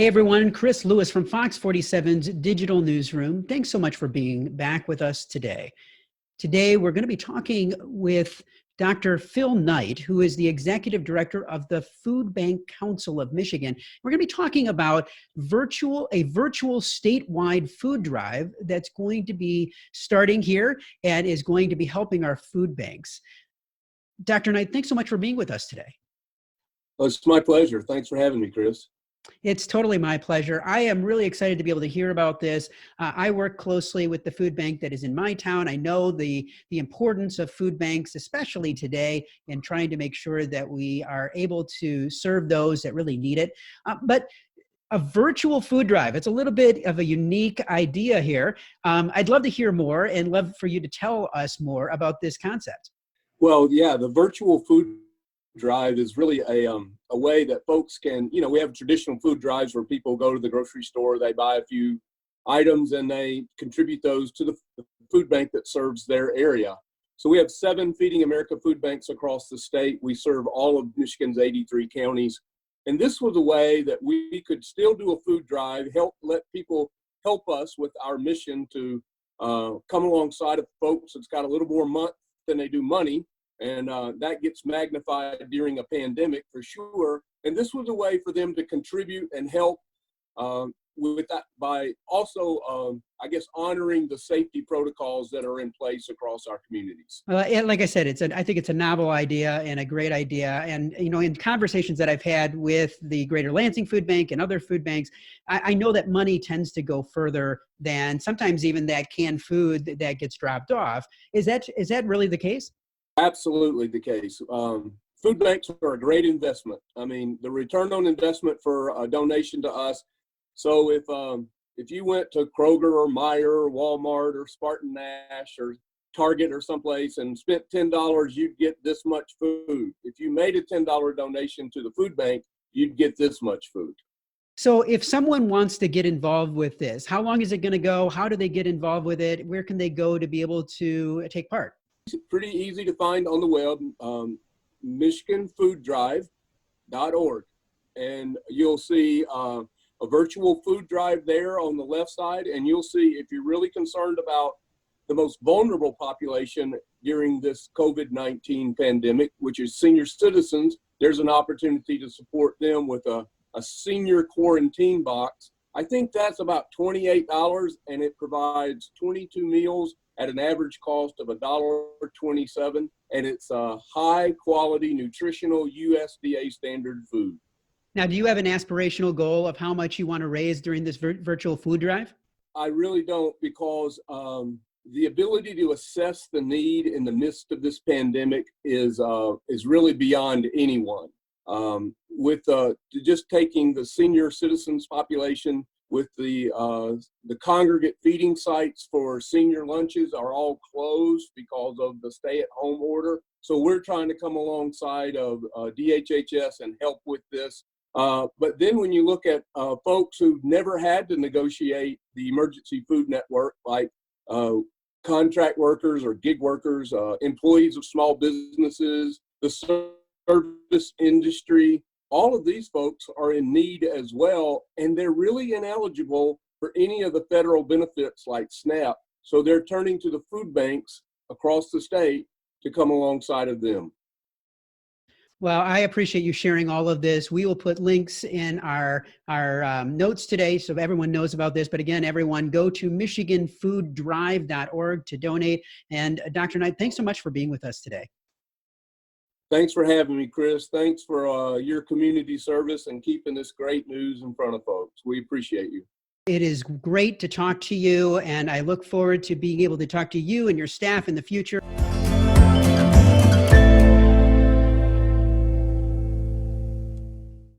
Hey everyone, Chris Lewis from Fox 47's Digital Newsroom. Thanks so much for being back with us today. Today we're going to be talking with Dr. Phil Knight, who is the Executive Director of the Food Bank Council of Michigan. We're going to be talking about a virtual statewide food drive that's going to be starting here and is going to be helping our food banks. Dr. Knight, thanks so much for being with us today. Well, it's my pleasure. Thanks for having me, Chris. It's totally my pleasure. I am really excited to be able to hear about this. I work closely with the food bank that is in my town. I know the importance of food banks, especially today, in trying to make sure that we are able to serve those that really need it. But a virtual food drive, it's a little bit of a unique idea here. I'd love to hear more and love for you to tell us more about this concept. Well, yeah, the virtual food drive is really a way that folks can, we have traditional food drives where people go to the grocery store, they buy a few items and they contribute those to the food bank that serves their area. So we have 7 Feeding America food banks across the state. We serve all of Michigan's 83 counties. And this was a way that we could still do a food drive, let people help us with our mission to come alongside of folks that's got a little more month than they do money. And that gets magnified during a pandemic for sure. And this was a way for them to contribute and help with that by also, I guess, honoring the safety protocols that are in place across our communities. Like I said, I think it's a novel idea and a great idea. And, in conversations that I've had with the Greater Lansing Food Bank and other food banks, I know that money tends to go further than sometimes even that canned food that gets dropped off. Is that really the case? Absolutely the case. Food banks are a great investment. I mean, the return on investment for a donation to us. So if you went to Kroger or Meijer or Walmart or Spartan Nash or Target or someplace and spent $10, you'd get this much food. If you made a $10 donation to the food bank, you'd get this much food. So if someone wants to get involved with this, how long is it going to go? How do they get involved with it? Where can they go to be able to take part? It's pretty easy to find on the web, MichiganFoodDrive.org. And you'll see a virtual food drive there on the left side. And you'll see, if you're really concerned about the most vulnerable population during this COVID-19 pandemic, which is senior citizens, there's an opportunity to support them with a senior quarantine box. I think that's about $28, and it provides 22 meals at an average cost of $1.27, and it's a high quality, nutritional USDA standard food. Now, do you have an aspirational goal of how much you want to raise during this virtual food drive? I really don't, because the ability to assess the need in the midst of this pandemic is really beyond anyone. With just taking the senior citizens population, with the congregate feeding sites for senior lunches are all closed because of the stay-at-home order. So we're trying to come alongside of DHHS and help with this. But then when you look at folks who've never had to negotiate the emergency food network, like contract workers or gig workers, employees of small businesses, the service industry, all of these folks are in need as well, and they're really ineligible for any of the federal benefits like SNAP. So they're turning to the food banks across the state to come alongside of them. Well, I appreciate you sharing all of this. We will put links in our notes today so everyone knows about this. But again, everyone, go to MichiganFoodDrive.org to donate. And Dr. Knight, thanks so much for being with us today. Thanks for having me, Chris. Thanks for your community service and keeping this great news in front of folks. We appreciate you. It is great to talk to you, and I look forward to being able to talk to you and your staff in the future.